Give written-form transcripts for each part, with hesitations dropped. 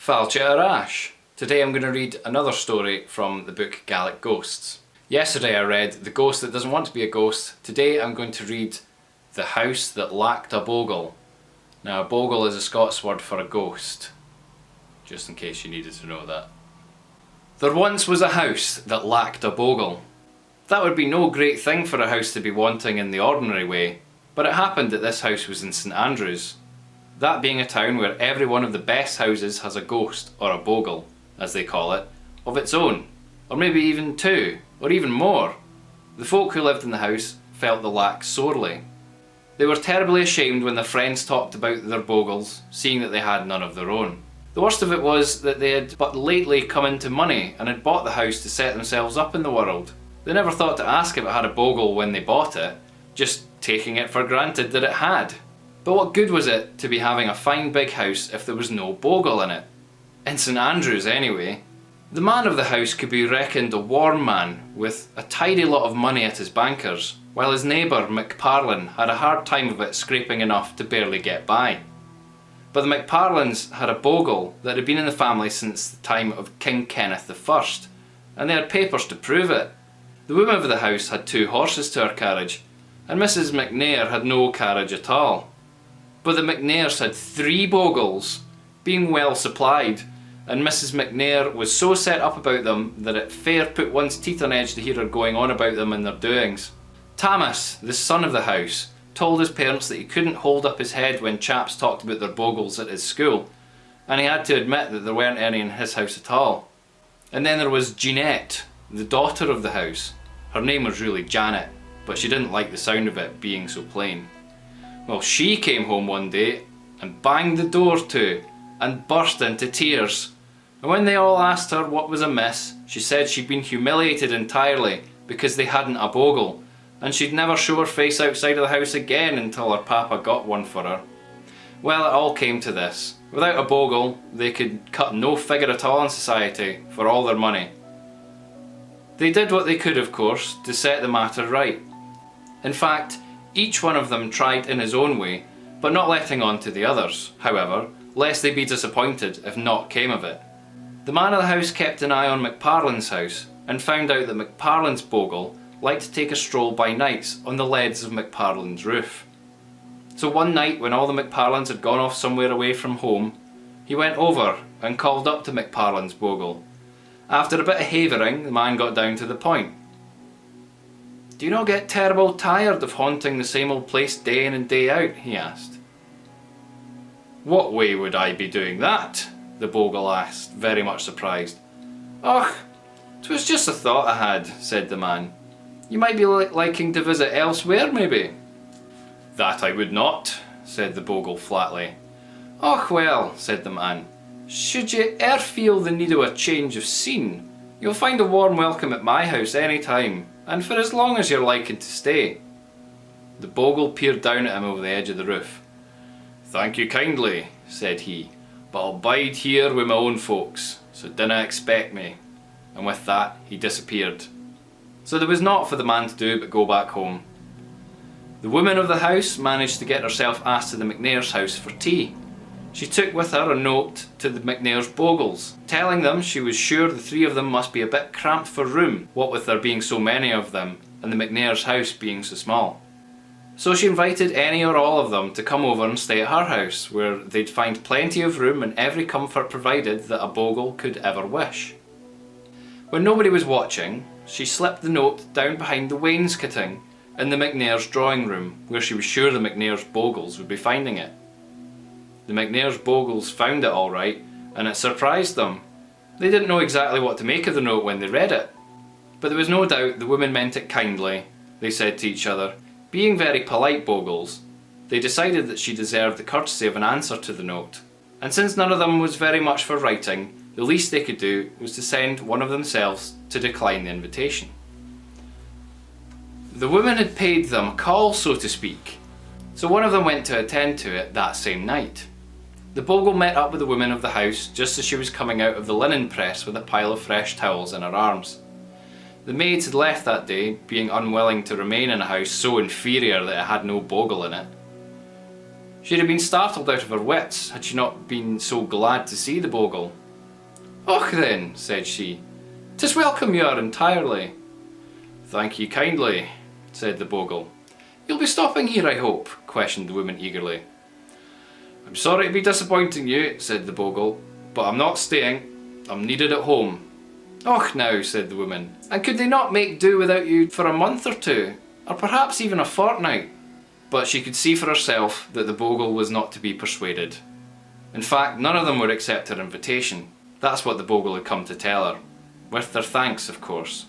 Fáilte Arás. Today I'm going to read another story from the book Gaelic Ghosts. Yesterday I read The Ghost That Doesn't Want to Be a Ghost. Today I'm going to read The House That Lacked a Bogle. Now a bogle is a Scots word for a ghost, just in case you needed to know that. There once was a house that lacked a bogle. That would be no great thing for a house to be wanting in the ordinary way, but it happened that this house was in St Andrews. That being a town where every one of the best houses has a ghost, or a bogle, as they call it, of its own, or maybe even two, or even more. The folk who lived in the house felt the lack sorely. They were terribly ashamed when their friends talked about their bogles, seeing that they had none of their own. The worst of it was that they had but lately come into money and had bought the house to set themselves up in the world. They never thought to ask if it had a bogle when they bought it, just taking it for granted that it had. But what good was it to be having a fine big house if there was no bogle in it? In St Andrews anyway. The man of the house could be reckoned a warm man with a tidy lot of money at his bankers, while his neighbour McParlin had a hard time of it, scraping enough to barely get by. But the McParlins had a bogle that had been in the family since the time of King Kenneth I, and they had papers to prove it. The woman of the house had 2 horses to her carriage, and Mrs McNair had no carriage at all. But the McNairs had 3 bogles, being well supplied, and Mrs McNair was so set up about them that it fair put one's teeth on edge to hear her going on about them and their doings. Thomas, the son of the house, told his parents that he couldn't hold up his head when chaps talked about their bogles at his school, and he had to admit that there weren't any in his house at all. And then there was Jeanette, the daughter of the house. Her name was really Janet, but she didn't like the sound of it being so plain. Well, she came home one day and banged the door to and burst into tears. And when they all asked her what was amiss, she said she'd been humiliated entirely because they hadn't a bogle, and she'd never show her face outside of the house again until her papa got one for her. Well, it all came to this. Without a bogle, they could cut no figure at all in society for all their money. They did what they could, of course, to set the matter right. In fact, each one of them tried in his own way, but not letting on to the others, however, lest they be disappointed if naught came of it. The man of the house kept an eye on McParlin's house, and found out that McParlin's bogle liked to take a stroll by nights on the leads of McParlin's roof. So one night when all the McParlins had gone off somewhere away from home, he went over and called up to McParlin's bogle. After a bit of havering, the man got down to the point. "Do you not get terrible tired of haunting the same old place day in and day out?" he asked. "What way would I be doing that?" the bogle asked, very much surprised. "Och, 'twas just a thought I had," said the man. "You might be liking to visit elsewhere, maybe." "That I would not," said the bogle flatly. "Och well," said the man, "should you e'er feel the need of a change of scene, you'll find a warm welcome at my house any time, and for as long as you're liking to stay." The bogle peered down at him over the edge of the roof. "Thank you kindly," said he, "but I'll bide here with my own folks, so dinna expect me." And with that he disappeared. So there was naught for the man to do but go back home. The woman of the house managed to get herself asked to the McNair's house for tea. She took with her a note to the McNair's bogles, telling them she was sure the 3 of them must be a bit cramped for room, what with there being so many of them, and the McNair's house being so small. So she invited any or all of them to come over and stay at her house, where they'd find plenty of room and every comfort provided that a bogle could ever wish. When nobody was watching, she slipped the note down behind the wainscoting in the McNair's drawing room, where she was sure the McNair's bogles would be finding it. The McNair's bogles found it all right, and it surprised them. They didn't know exactly what to make of the note when they read it. But there was no doubt the woman meant it kindly, they said to each other. Being very polite bogles, they decided that she deserved the courtesy of an answer to the note. And since none of them was very much for writing, the least they could do was to send one of themselves to decline the invitation. The woman had paid them a call, so to speak, so one of them went to attend to it that same night. The bogle met up with the woman of the house just as she was coming out of the linen press with a pile of fresh towels in her arms. The maids had left that day, being unwilling to remain in a house so inferior that it had no bogle in it. She'd have been startled out of her wits had she not been so glad to see the Bogle. "Och then," said she, "'tis welcome you are entirely." "Thank ye kindly," said the Bogle. "You'll be stopping here, I hope?" questioned the woman eagerly. "I'm sorry to be disappointing you," said the Bogle, "but I'm not staying. I'm needed at home." "Och now," said the woman, "and could they not make do without you for a month or two, or perhaps even a fortnight?" But she could see for herself that the Bogle was not to be persuaded. In fact, none of them would accept her invitation. That's what the Bogle had come to tell her. With their thanks, of course.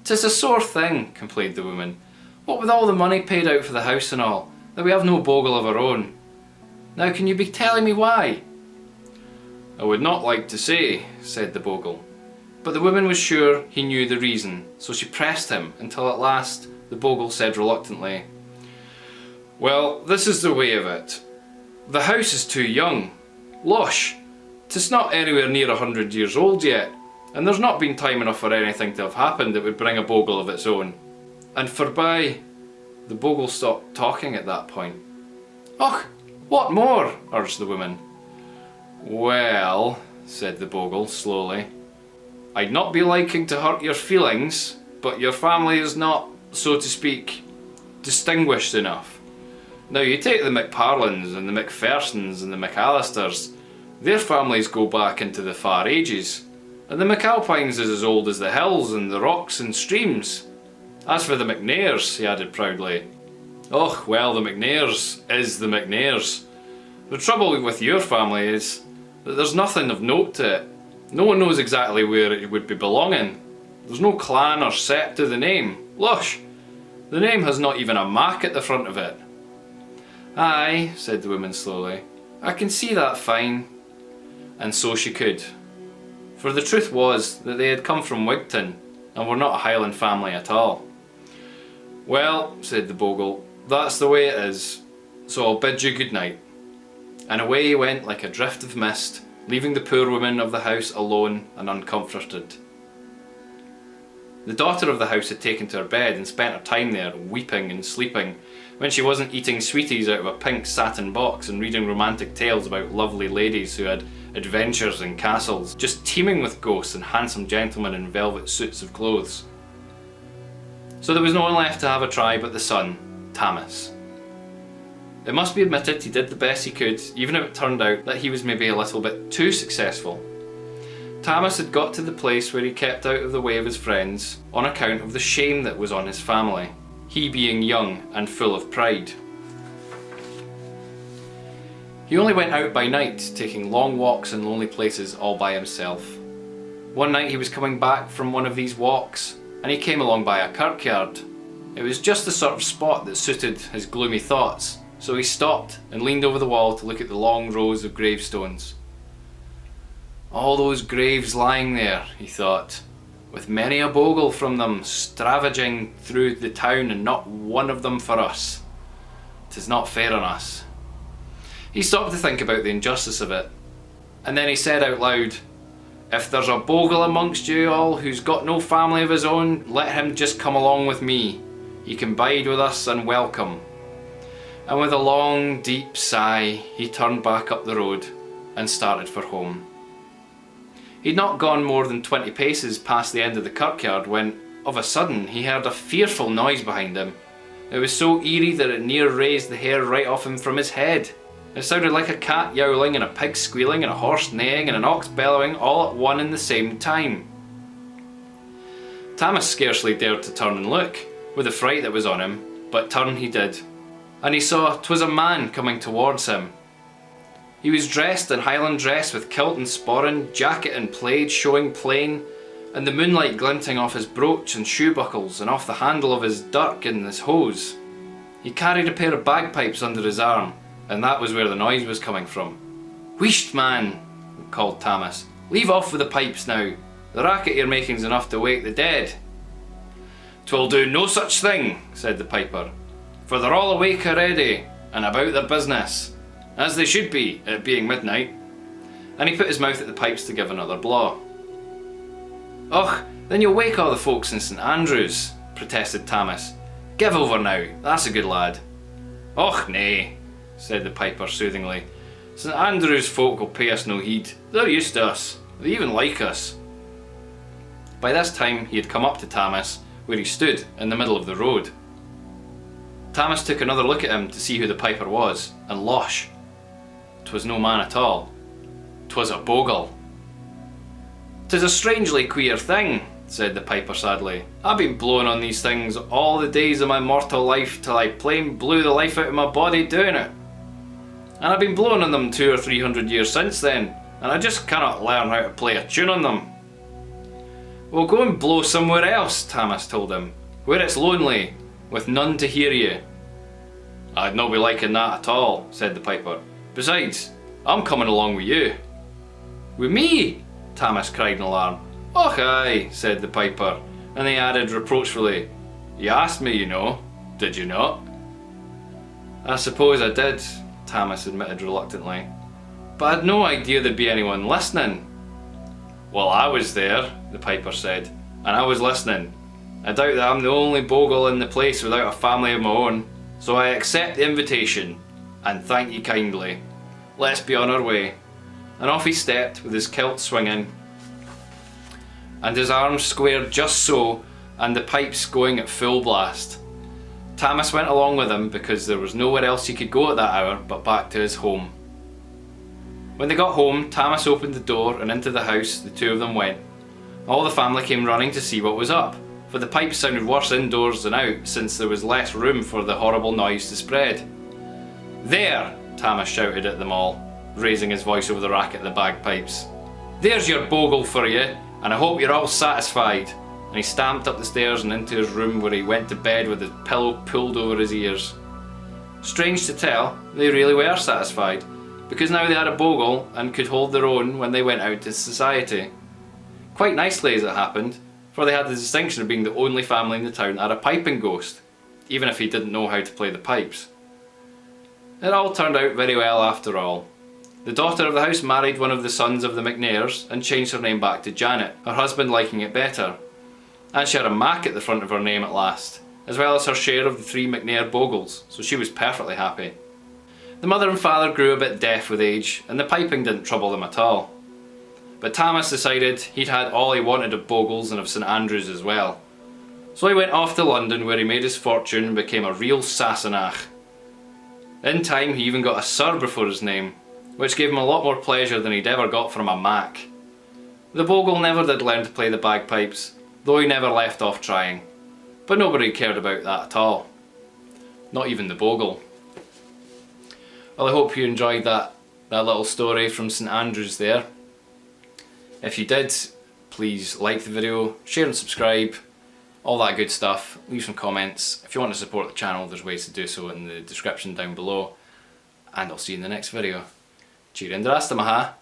"'Tis a sore thing," complained the woman. "What with all the money paid out for the house and all, that we have no Bogle of our own. Now can you be telling me why?" "I would not like to say," said the Bogle. But the woman was sure he knew the reason, so she pressed him until at last the Bogle said reluctantly, "Well, this is the way of it. The house is too young. Losh, 'tis not anywhere near 100 years old yet, and there's not been time enough for anything to have happened that would bring a Bogle of its own. And forby—" The Bogle stopped talking at that point. "Och, what more?" urged the woman. "Well," said the Bogle slowly, "I'd not be liking to hurt your feelings, but your family is not, so to speak, distinguished enough. Now you take the McParlins and the McPhersons and the McAllisters, their families go back into the far ages, and the McAlpines is as old as the hills and the rocks and streams. As for the McNairs," he added proudly, "och, well, the McNairs is the McNairs. The trouble with your family is that there's nothing of note to it. No one knows exactly where it would be belonging. There's no clan or sept to the name. Lush, the name has not even a mark at the front of it." "Aye," said the woman slowly, "I can see that fine." And so she could. For the truth was that they had come from Wigton and were not a Highland family at all. "Well," said the Bogle, "that's the way it is, so I'll bid you good night." And away he went like a drift of mist, leaving the poor woman of the house alone and uncomforted. The daughter of the house had taken to her bed and spent her time there, weeping and sleeping, when she wasn't eating sweeties out of a pink satin box and reading romantic tales about lovely ladies who had adventures in castles, just teeming with ghosts and handsome gentlemen in velvet suits of clothes. So there was no one left to have a try but the son, Tammas. It must be admitted he did the best he could, even if it turned out that he was maybe a little bit too successful. Tammas had got to the place where he kept out of the way of his friends on account of the shame that was on his family, he being young and full of pride. He only went out by night, taking long walks in lonely places all by himself. One night he was coming back from one of these walks, and he came along by a kirkyard. It was just the sort of spot that suited his gloomy thoughts, so he stopped and leaned over the wall to look at the long rows of gravestones. All those graves lying there, he thought, with many a Bogle from them stravaging through the town and not one of them for us. 'Tis not fair on us. He stopped to think about the injustice of it, and then he said out loud, "If there's a Bogle amongst you all who's got no family of his own, let him just come along with me. He can bide with us and welcome." And with a long, deep sigh, he turned back up the road and started for home. He'd not gone more than 20 paces past the end of the kirkyard when, of a sudden, he heard a fearful noise behind him. It was so eerie that it near raised the hair right off him from his head. It sounded like a cat yowling and a pig squealing and a horse neighing and an ox bellowing all at one and the same time. Tammas scarcely dared to turn and look, with the fright that was on him, but turn he did, and he saw 'twas a man coming towards him. He was dressed in Highland dress with kilt and sporran, jacket and plaid showing plain, and the moonlight glinting off his brooch and shoe buckles and off the handle of his dirk and his hose. He carried a pair of bagpipes under his arm, and that was where the noise was coming from. "Wheesht, man," called Tammas, "leave off with the pipes now. The racket you're making's enough to wake the dead." "'Twill do no such thing," said the piper, "for they're all awake already, and about their business, as they should be, it being midnight." And he put his mouth at the pipes to give another blow. "Och, then you'll wake all the folks in St Andrews," protested Tammas. "Give over now, that's a good lad." "Och, nay," said the piper soothingly. "St Andrew's folk will pay us no heed. They're used to us. They even like us." By this time he had come up to Thomas, where he stood in the middle of the road. Thomas took another look at him to see who the piper was, and losh, 'twas no man at all. 'Twas a Bogle. "'Tis a strangely queer thing," said the piper sadly. "I've been blowing on these things all the days of my mortal life till I plain blew the life out of my body doing it. And I've been blowing on them 200 or 300 years since then, and I just cannot learn how to play a tune on them." "Well, go and blow somewhere else," Thomas told him, "where it's lonely, with none to hear you." "I'd not be liking that at all," said the piper. "Besides, I'm coming along with you." "With me?" Thomas cried in alarm. "Och aye," said the piper, and he added reproachfully, "You asked me, you know, did you not?" "I suppose I did," Thomas admitted reluctantly, "but I'd no idea there'd be anyone listening." "Well, I was there," the piper said, "and I was listening. I doubt that I'm the only Bogle in the place without a family of my own, so I accept the invitation, and thank you kindly. Let's be on our way." And off he stepped with his kilt swinging, and his arms squared just so, and the pipes going at full blast. Thomas went along with him because there was nowhere else he could go at that hour but back to his home. When they got home, Thomas opened the door, and into the house the two of them went. All the family came running to see what was up, for the pipes sounded worse indoors than out, since there was less room for the horrible noise to spread. "There!" Thomas shouted at them all, raising his voice over the racket of the bagpipes. "There's your Bogle for you, and I hope you're all satisfied." And he stamped up the stairs and into his room, where he went to bed with his pillow pulled over his ears. Strange to tell, they really were satisfied, because now they had a Bogle and could hold their own when they went out to society. Quite nicely as it happened, for they had the distinction of being the only family in the town that had a piping ghost, even if he didn't know how to play the pipes. It all turned out very well after all. The daughter of the house married one of the sons of the McNairs and changed her name back to Janet, her husband liking it better. And she had a Mac at the front of her name at last, as well as her share of the 3 McNair Bogles, so she was perfectly happy. The mother and father grew a bit deaf with age, and the piping didn't trouble them at all. But Thomas decided he'd had all he wanted of Bogles and of St Andrews as well. So he went off to London, where he made his fortune and became a real Sassenach. In time he even got a Sir before his name, which gave him a lot more pleasure than he'd ever got from a Mac. The Bogle never did learn to play the bagpipes, though he never left off trying. But nobody cared about that at all. Not even the Bogle. Well, I hope you enjoyed that little story from St Andrews there. If you did, please like the video, share and subscribe, all that good stuff. Leave some comments. If you want to support the channel, there's ways to do so in the description down below. And I'll see you in the next video. Cheer in the rest of my ha.